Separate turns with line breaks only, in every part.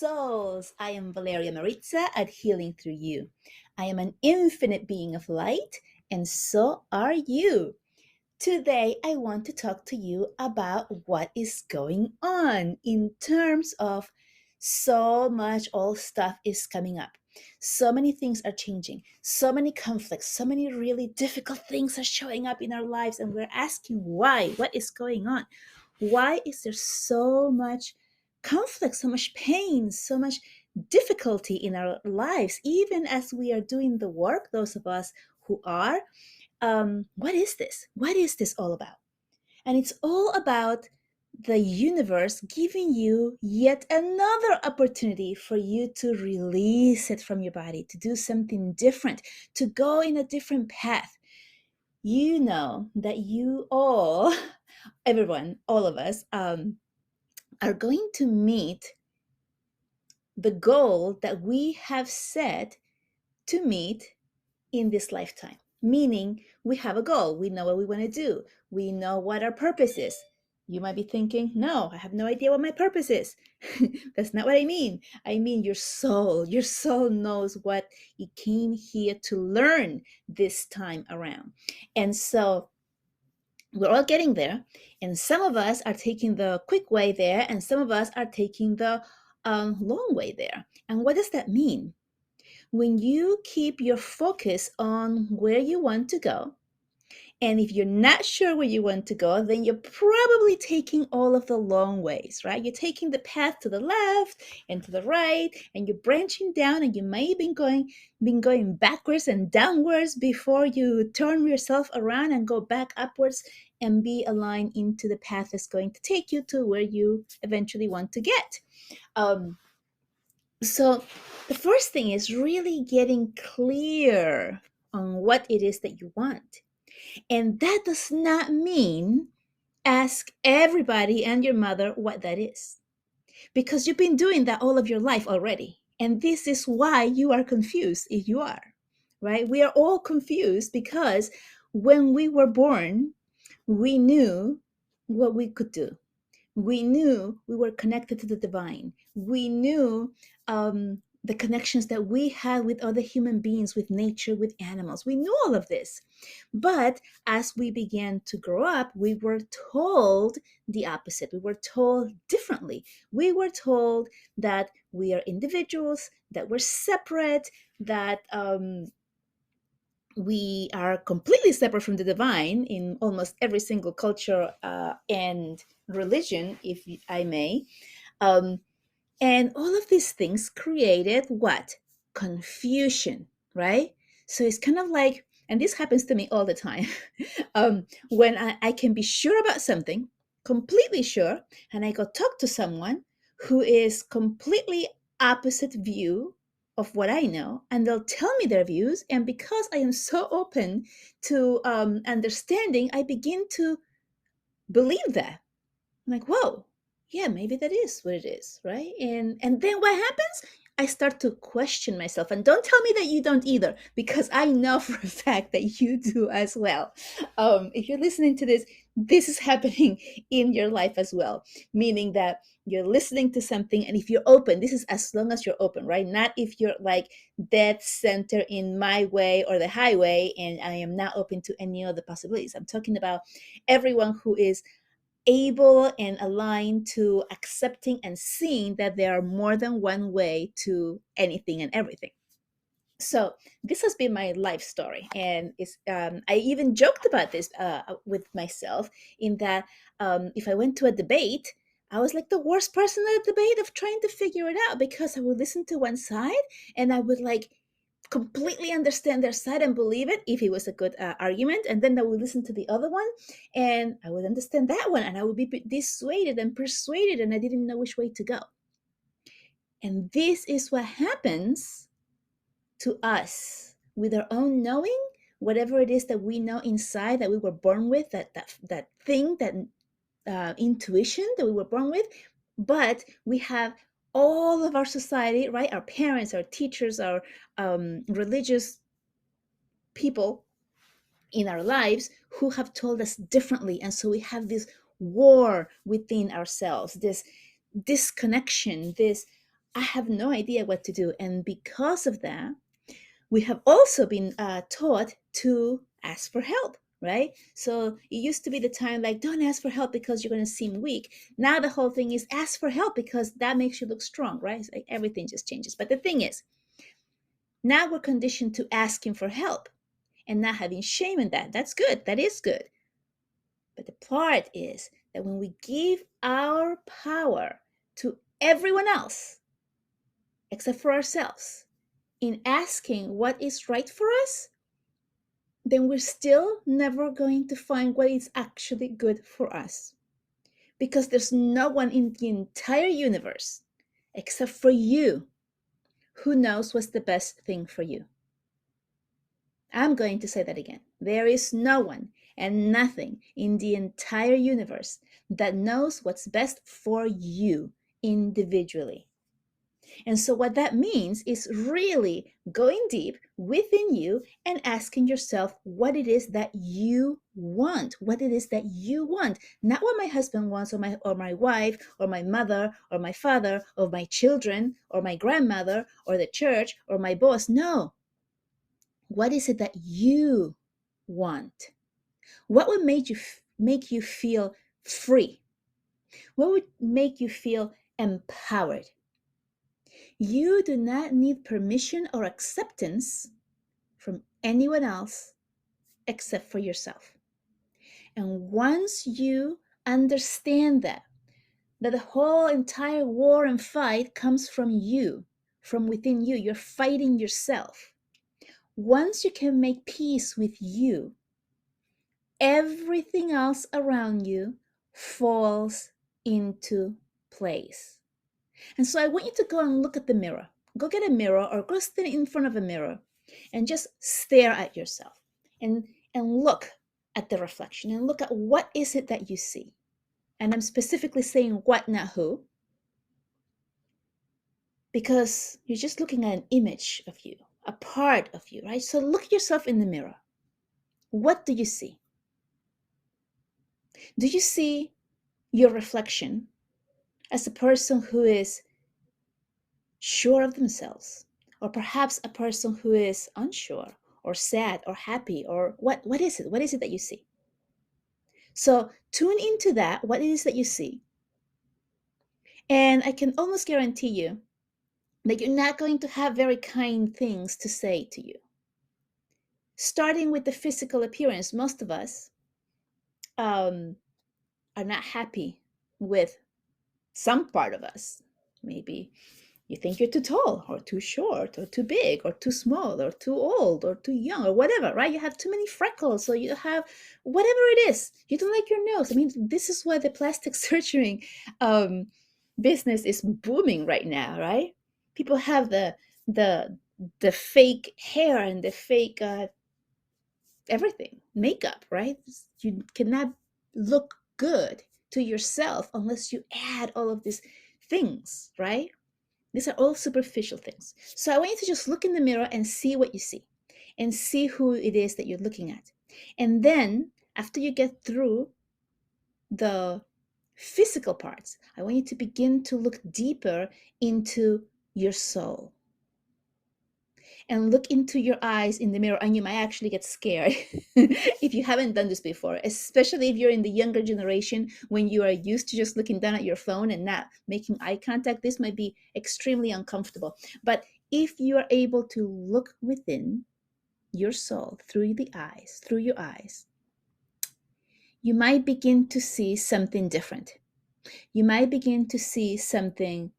souls. I am Valeria Maritza at Healing Through You. I am an infinite being of light, and so are you. Today, I want to talk to you about what is going on in terms of so much old stuff is coming up. So many things are changing, so many conflicts, so many really difficult things are showing up in our lives, and we're asking why? What is going on? Why is there so much conflict, so much pain, so much difficulty in our lives, even as we are doing the work, those of us who are? What is this? What is this all about? And it's all about the universe giving you yet another opportunity for you to release it from your body, to do something different, to go in a different path. You know that you all, everyone, all of us, are going to meet the goal that we have set to meet in this lifetime. Meaning, we have a goal. We know what we want to do. We know what our purpose is. You might be thinking, no, I have no idea what my purpose is. That's not what I mean. I mean, your soul. Your soul knows what it came here to learn this time around. And so, we're all getting there, and some of us are taking the quick way there, and some of us are taking the long way there. And what does that mean? When you keep your focus on where you want to go, and if you're not sure where you want to go, then you're probably taking all of the long ways, right? You're taking the path to the left and to the right, and you're branching down, and you may have been going backwards and downwards before you turn yourself around and go back upwards and be aligned into the path that's going to take you to where you eventually want to get. So the first thing is really getting clear on what it is that you want. And that does not mean ask everybody and your mother what that is, because you've been doing that all of your life already. And this is why you are confused if you are, right? We are all confused because when we were born, we knew what we could do. We knew we were connected to the divine. We knew the connections that we had with other human beings, with nature, with animals. We knew all of this. But as we began to grow up, we were told the opposite. We were told differently. We were told that we are individuals, that we're separate, that we are completely separate from the divine in almost every single culture and religion, if I may. Um, and all of these things created what? Confusion, right? So it's kind of like, and this happens to me all the time, when I can be sure about something, completely sure, and I go talk to someone who is completely opposite view of what I know, and they'll tell me their views. And because I am so open to understanding, I begin to believe that. I'm like, whoa, yeah, maybe that is what it is, right? And then what happens? I start to question myself. And don't tell me that you don't either, because I know for a fact that you do as well. If you're listening to this, this is happening in your life as well, meaning that you're listening to something, and if you're open, this is as long as you're open, right? Not if you're like dead center in my way or the highway, and I am not open to any other possibilities. I'm talking about everyone who is able and aligned to accepting and seeing that there are more than one way to anything and everything. So this has been my life story, and I even joked about this with myself, in that if I went to a debate, I was like the worst person at a debate of trying to figure it out, because I would listen to one side and I would like completely understand their side and believe it if it was a good argument, and then I would listen to the other one and I would understand that one, and I would be dissuaded and persuaded, and I didn't know which way to go. And this is what happens to us with our own knowing, whatever it is that we know inside, that we were born with, that thing, that intuition that we were born with. But we have all of our society, right? Our parents, our teachers, our religious people in our lives who have told us differently. And so we have this war within ourselves, this disconnection, this I have no idea what to do. And because of that, we have also been taught to ask for help, right? So it used to be the time like, don't ask for help because you're going to seem weak. Now the whole thing is ask for help because that makes you look strong, right? It's like everything just changes. But the thing is, now we're conditioned to asking for help and not having shame in that. That's good. That is good. But the part is that when we give our power to everyone else except for ourselves in asking what is right for us, then we're still never going to find what is actually good for us. Because there's no one in the entire universe except for you who knows what's the best thing for you. I'm going to say that again. There is no one and nothing in the entire universe that knows what's best for you individually. And so, what that means is really going deep within you and asking yourself what it is that you want, what it is that you want, not what my husband wants, or my wife, or my mother, or my father, or my children, or my grandmother, or the church, or my boss. No, what is it that you want? What would make you feel free? What would make you feel empowered? You do not need permission or acceptance from anyone else except for yourself. And once you understand that the whole entire war and fight comes from you, from within you, you're fighting yourself. Once you can make peace with you, everything else around you falls into place. And so I want you to go and look at the mirror. Go get a mirror or go stand in front of a mirror and just stare at yourself and look at the reflection and look at what is it that you see. And I'm specifically saying what, not who, because you're just looking at an image of you, a part of you, right? So look at yourself in the mirror. What do you see? Do you see your reflection as a person who is sure of themselves, or perhaps a person who is unsure or sad or happy, or what is it? What is it that you see? So tune into that, what it is that you see. And I can almost guarantee you that you're not going to have very kind things to say to you. Starting with the physical appearance, most of us are not happy with some part of us. Maybe you think you're too tall or too short or too big or too small or too old or too young or whatever, right? You have too many freckles, so you have whatever it is. You don't like your nose. I mean, this is why the plastic surgery um, business is booming right now, right? People have the the fake hair and the fake everything, makeup, right? You cannot look good to yourself unless you add all of these things, right? These are all superficial things. So I want you to just look in the mirror and see what you see and see who it is that you're looking at. And then after you get through the physical parts, I want you to begin to look deeper into your soul and look into your eyes in the mirror, and you might actually get scared if you haven't done this before, especially if you're in the younger generation when you are used to just looking down at your phone and not making eye contact. This might be extremely uncomfortable, but if you are able to look within your soul through your eyes, you might begin to see something different. You might begin to see something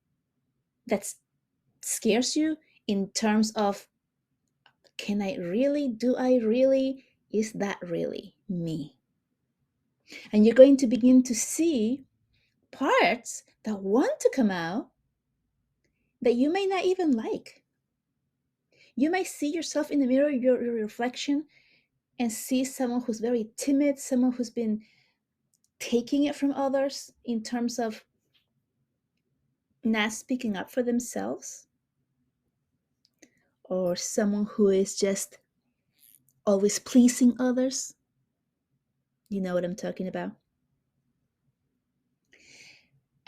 that scares you in terms of, can I really? Do I really? Is that really me? And you're going to begin to see parts that want to come out that you may not even like. You might see yourself in the mirror, your reflection, and see someone who's very timid, someone who's been taking it from others in terms of not speaking up for themselves, or someone who is just always pleasing others. You know what I'm talking about?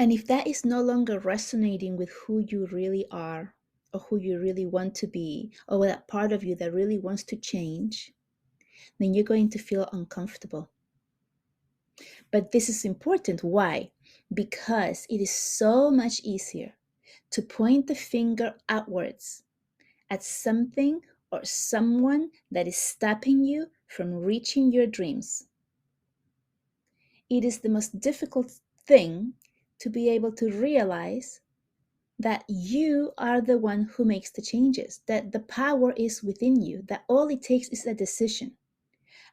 And if that is no longer resonating with who you really are, or who you really want to be, or that part of you that really wants to change, then you're going to feel uncomfortable. But this is important. Why? Because it is so much easier to point the finger outwards at something or someone that is stopping you from reaching your dreams. It is the most difficult thing to be able to realize that you are the one who makes the changes, that the power is within you, that all it takes is a decision.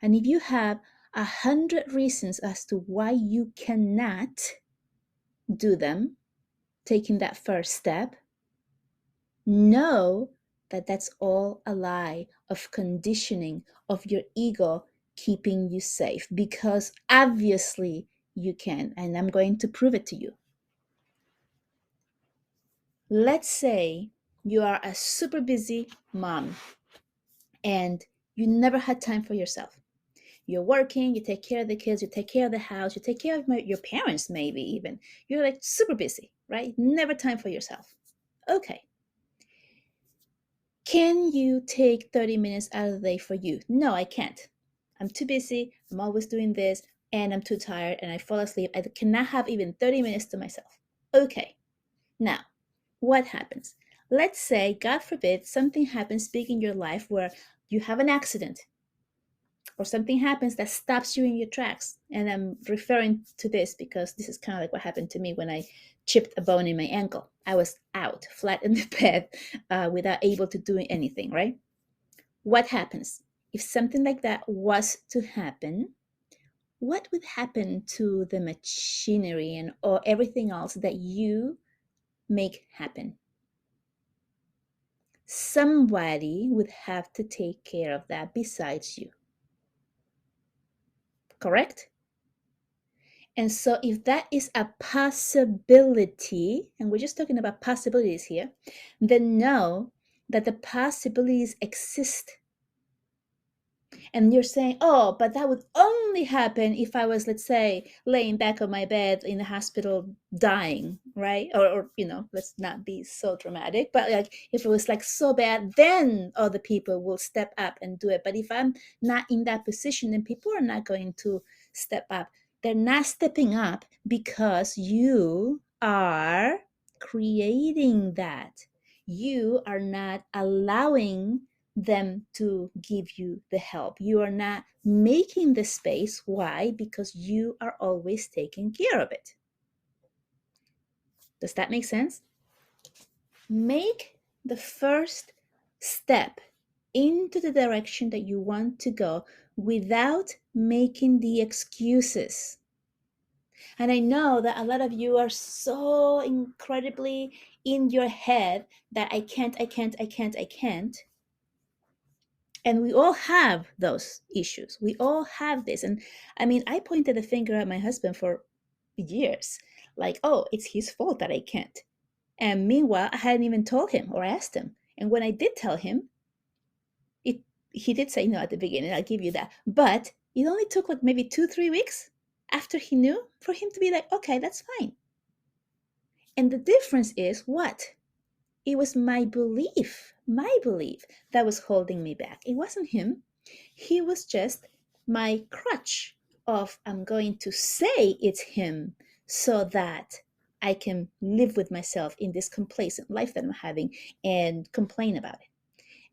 And if you have 100 reasons as to why you cannot do them, taking that first step, know that that's all a lie of conditioning of your ego keeping you safe, because obviously you can, and I'm going to prove it to you. Let's say you are a super busy mom and you never had time for yourself. You're working, you take care of the kids, you take care of the house, you take care of your parents, maybe even. You're like super busy, right? Never time for yourself. Okay. Can you take 30 minutes out of the day for you? No, I can't. I'm too busy. I'm always doing this and I'm too tired and I fall asleep. I cannot have even 30 minutes to myself. Okay. Now, what happens? Let's say, God forbid, something happens big in your life where you have an accident or something happens that stops you in your tracks. And I'm referring to this because this is kind of like what happened to me when I chipped a bone in my ankle. I was out flat in the bed without able to do anything, right? What happens? If something like that was to happen, what would happen to the machinery and or everything else that you make happen? Somebody would have to take care of that besides you. Correct? And so, if that is a possibility, and we're just talking about possibilities here, then know that the possibilities exist. And you're saying, oh, but that would only happen if I was, let's say, laying back on my bed in the hospital dying, right? Let's not be so dramatic, but like if it was like so bad, then other people will step up and do it. But if I'm not in that position, then people are not going to step up. They're not stepping up because you are creating that. You are not allowing them to give you the help. You are not making the space. Why? Because you are always taking care of it. Does that make sense? Make the first step into the direction that you want to go without making the excuses. And I know that a lot of you are so incredibly in your head that I can't, I can't, I can't, I can't. And we all have those issues. We all have this. And I mean, I pointed the finger at my husband for years, like, oh, it's his fault that I can't. And meanwhile, I hadn't even told him or asked him. And when I did tell him, it he did say no at the beginning, I'll give you that. But it only took like maybe 2, 3 weeks after he knew for him to be like, okay, that's fine. And the difference is what? It was my belief that was holding me back. It wasn't him. He was just my crutch of I'm going to say it's him so that I can live with myself in this complacent life that I'm having and complain about it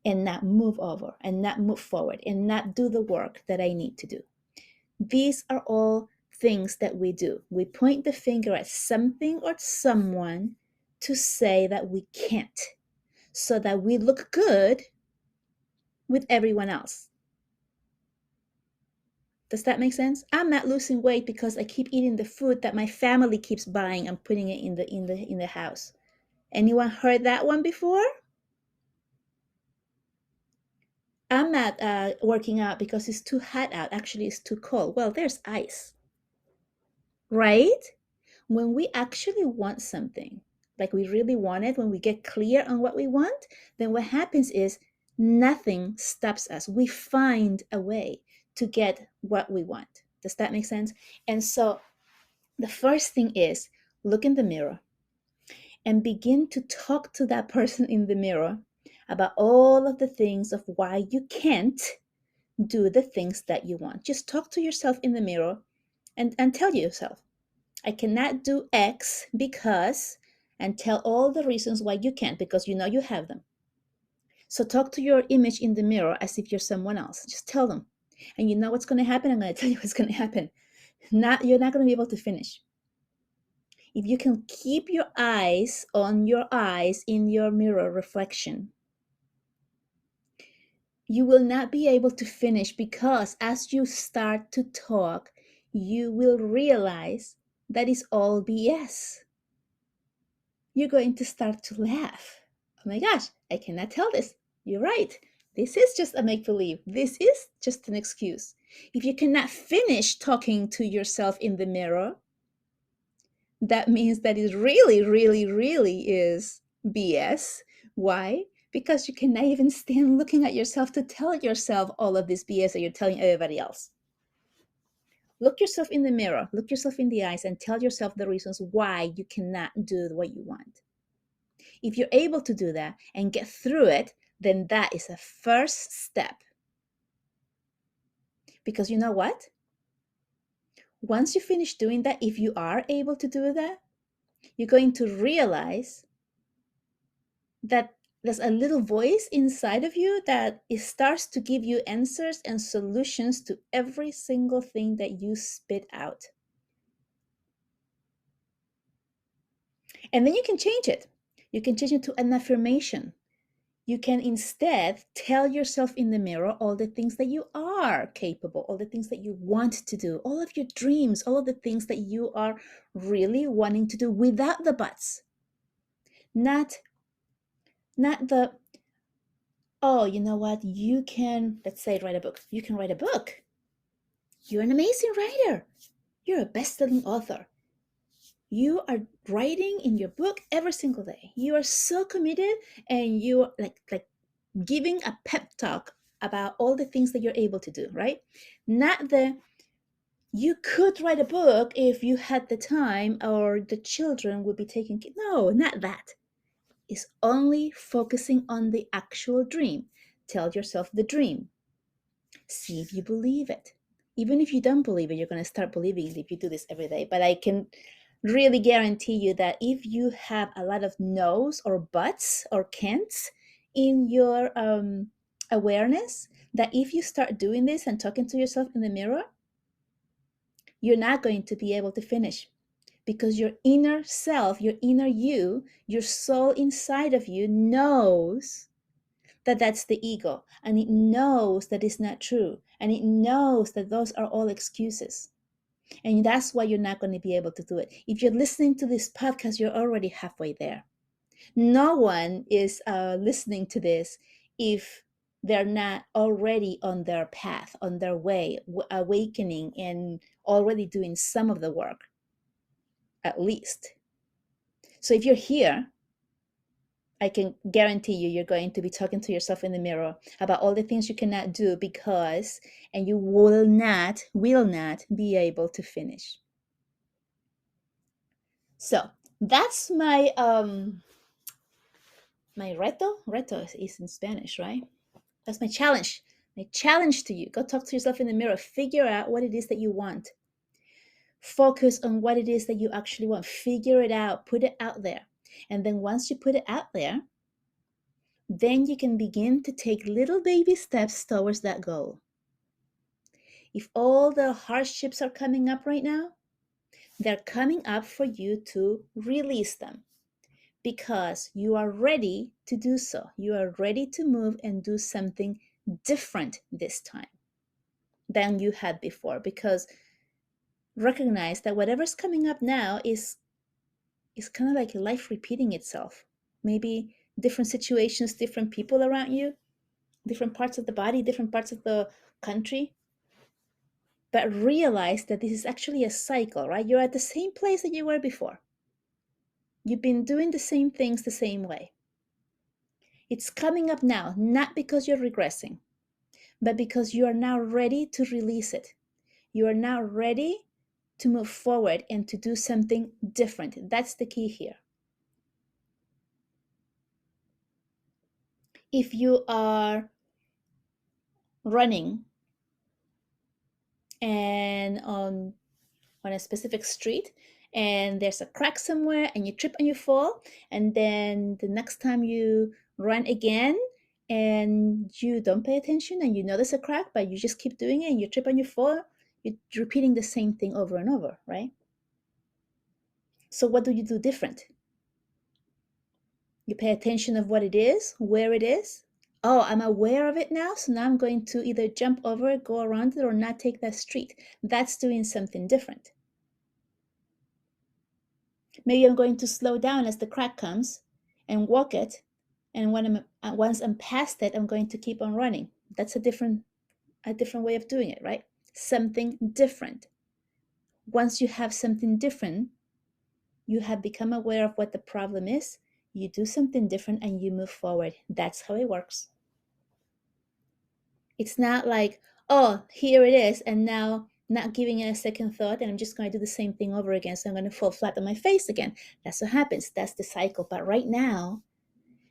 and not move over and not move forward and not do the work that I need to do. These are all things that we do. We point the finger at something or someone to say that we can't, so that we look good with everyone else. Does that make sense? I'm not losing weight because I keep eating the food that my family keeps buying and putting it in the house. Anyone heard that one before? I'm not working out because it's too hot out. Actually, it's too cold. Well, there's ice, right? When we actually want something, like we really want it, when we get clear on what we want, then what happens is nothing stops us. We find a way to get what we want. Does that make sense? And so the first thing is look in the mirror and begin to talk to that person in the mirror about all of the things of why you can't do the things that you want. Just talk to yourself in the mirror and tell yourself, I cannot do X because, and tell all the reasons why you can't, because you know you have them. So talk to your image in the mirror as if you're someone else. Just tell them. And you know what's going to happen? I'm going to tell you what's going to happen. You're not going to be able to finish. If you can keep your eyes on your eyes in your mirror reflection, you will not be able to finish, because as you start to talk, you will realize that is all BS. You're going to start to laugh. Oh my gosh, I cannot tell this. You're right. This is just a make believe. This is just an excuse. If you cannot finish talking to yourself in the mirror, that means that it really, really, really is BS. Why? Because you cannot even stand looking at yourself to tell yourself all of this BS that you're telling everybody else. Look yourself in the mirror, look yourself in the eyes, and tell yourself the reasons why you cannot do what you want. If you're able to do that and get through it, then that is a first step. Because you know what? Once you finish doing that, if you are able to do that, you're going to realize that there's a little voice inside of you that it starts to give you answers and solutions to every single thing that you spit out. And then you can change it. You can change it to an affirmation. You can instead tell yourself in the mirror all the things that you are capable, all the things that you want to do, all of your dreams, all of the things that you are really wanting to do without the buts. Not the, oh, you know what, you can, let's say, write a book. You can write a book. You're an amazing writer. You're a best-selling author. You are writing in your book every single day. You are so committed, and you are like giving a pep talk about all the things that you're able to do, right? Not the, you could write a book if you had the time, or the children would be taking care. No, not that. It's only focusing on the actual dream. Tell yourself the dream. See if you believe it. Even if you don't believe it, you're going to start believing it if you do this every day. But I can really guarantee you that if you have a lot of no's or buts or can'ts in your awareness, that if you start doing this and talking to yourself in the mirror, you're not going to be able to finish, because your inner self, your inner you, your soul inside of you knows that that's the ego, and it knows that it's not true, and it knows that those are all excuses. And that's why you're not going to be able to do it. If you're listening to this podcast, you're already halfway there. No one is listening to this if they're not already on their path, on their way, awakening and already doing some of the work, at least. So if you're here, I can guarantee you, you're going to be talking to yourself in the mirror about all the things you cannot do because, and you will not be able to finish. So that's my my reto is in Spanish, right? That's my challenge. My challenge to you, go talk to yourself in the mirror, figure out what it is that you want, focus on what it is that you actually want, figure it out, put it out there. And then once you put it out there, then you can begin to take little baby steps towards that goal. If all the hardships are coming up right now, they're coming up for you to release them, because you are ready to do so. You are ready to move and do something different this time than you had before, because recognize that whatever's coming up now is kind of like life repeating itself. Maybe different situations, different people around you, different parts of the body, different parts of the country. But realize that this is actually a cycle, right? You're at the same place that you were before. You've been doing the same things the same way. It's coming up now, not because you're regressing, but because you are now ready to release it. You are now ready to move forward and to do something different. That's the key here. If you are running and on a specific street and there's a crack somewhere and you trip and you fall, and then the next time you run again and you don't pay attention and you notice a crack but you just keep doing it and you trip and you fall, you're repeating the same thing over and over, right? So what do you do different? You pay attention of what it is, where it is. Oh, I'm aware of it now, so now I'm going to either jump over it, go around it, or not take that street. That's doing something different. Maybe I'm going to slow down as the crack comes and walk it, and once I'm past it, I'm going to keep on running. That's a different way of doing it, right? Something different. Once you have something different, you have become aware of what the problem is, you do something different and you move forward. That's how it works. It's not like, oh, here it is, and now not giving it a second thought, and I'm just going to do the same thing over again. So I'm going to fall flat on my face again. That's what happens. That's the cycle. But right now,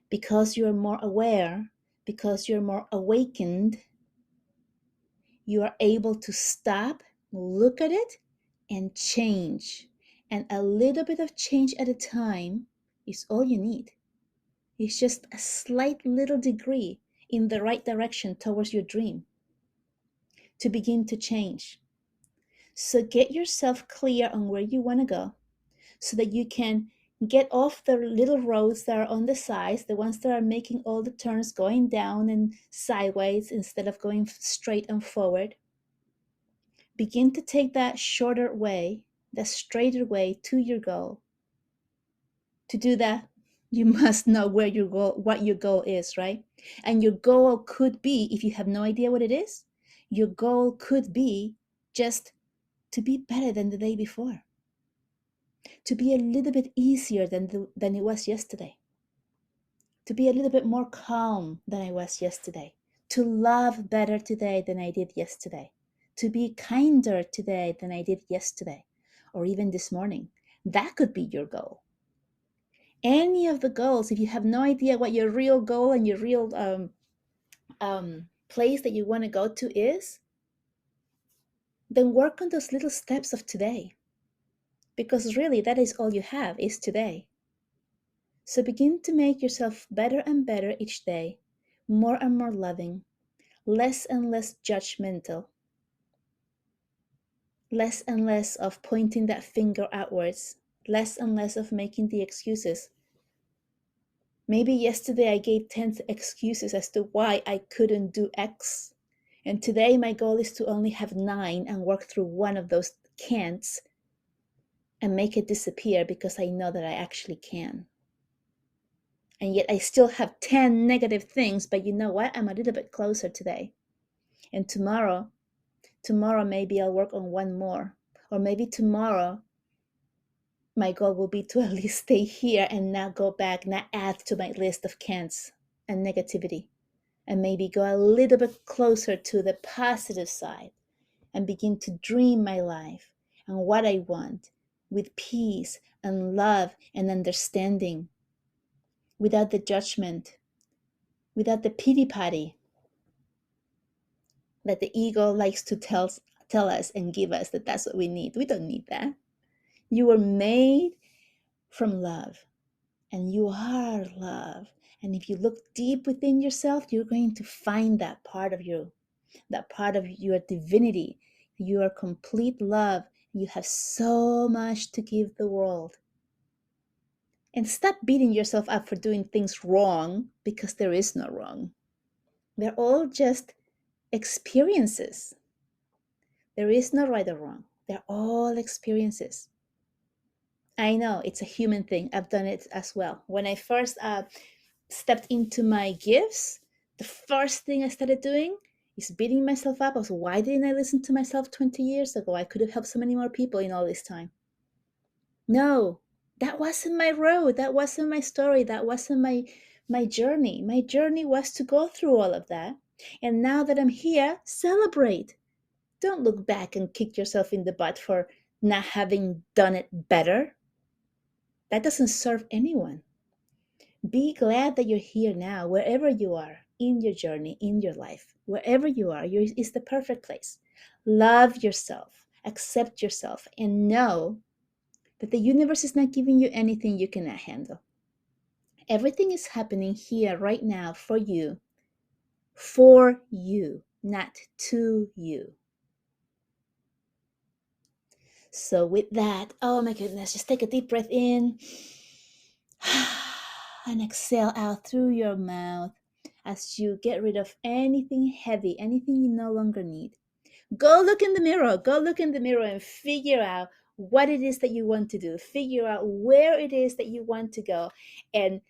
because you're more aware, because you're more awakened, you are able to stop, look at it, and change. And a little bit of change at a time is all you need. It's just a slight little degree in the right direction towards your dream to begin to change. So get yourself clear on where you want to go so that you can get off the little roads that are on the sides, the ones that are making all the turns going down and sideways instead of going straight and forward. Begin to take that shorter way, the straighter way to your goal. To do that, you must know where your goal, what your goal is, right? And your goal could be, if you have no idea what it is, your goal could be just to be better than the day before, to be a little bit easier than it was yesterday, to be a little bit more calm than I was yesterday, to love better today than I did yesterday, to be kinder today than I did yesterday, or even this morning. That could be your goal. Any of the goals, if you have no idea what your real goal and your real place that you want to go to is, then work on those little steps of today. Because really, that is all you have, is today. So begin to make yourself better and better each day, more and more loving, less and less judgmental, less and less of pointing that finger outwards, less and less of making the excuses. Maybe yesterday I gave 10 excuses as to why I couldn't do X. And today my goal is to only have 9 and work through one of those can'ts and make it disappear because I know that I actually can. And yet I still have 10 negative things, but you know what? I'm a little bit closer today. And tomorrow maybe I'll work on one more. Or maybe tomorrow my goal will be to at least stay here and not go back, not add to my list of can'ts and negativity. And maybe go a little bit closer to the positive side and begin to dream my life and what I want with peace and love and understanding, without the judgment, without the pity party that the ego likes to tell us and give us that that's what we need. We don't need that. You were made from love, and you are love. And if you look deep within yourself, you're going to find that part of you, that part of your divinity. You are complete love. You have so much to give the world. And stop beating yourself up for doing things wrong, because there is no wrong. They're all just experiences. There is no right or wrong. They're all experiences. I know it's a human thing. I've done it as well. When I first stepped into my gifts, the first thing I started doing is beating myself up. I was, why didn't I listen to myself 20 years ago? I could have helped so many more people in all this time. No, that wasn't my road. That wasn't my story. That wasn't my journey. My journey was to go through all of that. And now that I'm here, celebrate. Don't look back and kick yourself in the butt for not having done it better, that doesn't serve anyone. Be glad that you're here now, wherever you are in your journey, in your life, wherever you are, is the perfect place. Love yourself, accept yourself, and know that the universe is not giving you anything you cannot handle. Everything is happening here right now for you, not to you. So, with that, oh my goodness, just take a deep breath in and exhale out through your mouth as you get rid of anything heavy, anything you no longer need. Go look in the mirror. Go look in the mirror and figure out what it is that you want to do. Figure out where it is that you want to go and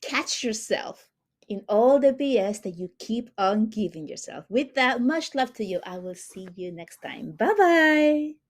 catch yourself in all the BS that you keep on giving yourself. With that, much love to you. I will see you next time. Bye bye.